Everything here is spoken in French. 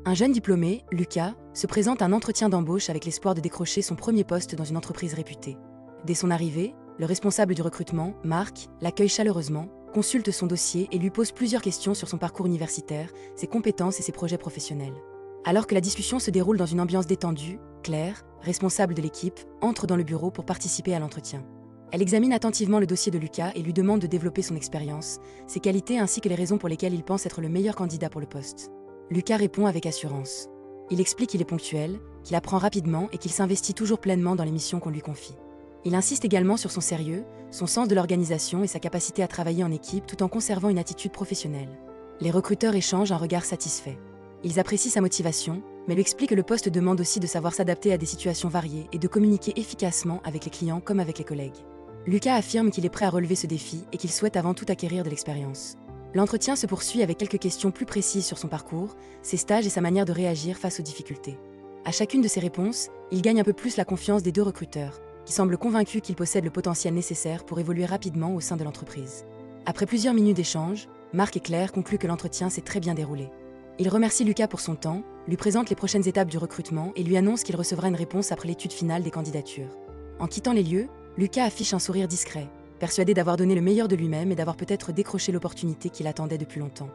Un jeune diplômé, Lucas, se présente à un entretien d'embauche avec l'espoir de décrocher son premier poste dans une entreprise réputée. Dès son arrivée, le responsable du recrutement, Marc, l'accueille chaleureusement, consulte son dossier et lui pose plusieurs questions sur son parcours universitaire, ses compétences et ses projets professionnels. Alors que la discussion se déroule dans une ambiance détendue, Claire, responsable de l'équipe, entre dans le bureau pour participer à l'entretien. Elle examine attentivement le dossier de Lucas et lui demande de développer son expérience, ses qualités ainsi que les raisons pour lesquelles il pense être le meilleur candidat pour le poste. Lucas répond avec assurance. Il explique qu'il est ponctuel, qu'il apprend rapidement et qu'il s'investit toujours pleinement dans les missions qu'on lui confie. Il insiste également sur son sérieux, son sens de l'organisation et sa capacité à travailler en équipe tout en conservant une attitude professionnelle. Les recruteurs échangent un regard satisfait. Ils apprécient sa motivation, mais lui expliquent que le poste demande aussi de savoir s'adapter à des situations variées et de communiquer efficacement avec les clients comme avec les collègues. Lucas affirme qu'il est prêt à relever ce défi et qu'il souhaite avant tout acquérir de l'expérience. L'entretien se poursuit avec quelques questions plus précises sur son parcours, ses stages et sa manière de réagir face aux difficultés. À chacune de ses réponses, il gagne un peu plus la confiance des deux recruteurs, qui semblent convaincus qu'il possède le potentiel nécessaire pour évoluer rapidement au sein de l'entreprise. Après plusieurs minutes d'échange, Marc et Claire concluent que l'entretien s'est très bien déroulé. Ils remercient Lucas pour son temps, lui présentent les prochaines étapes du recrutement et lui annoncent qu'il recevra une réponse après l'étude finale des candidatures. En quittant les lieux, Lucas affiche un sourire discret, persuadé d'avoir donné le meilleur de lui-même et d'avoir peut-être décroché l'opportunité qu'il attendait depuis longtemps.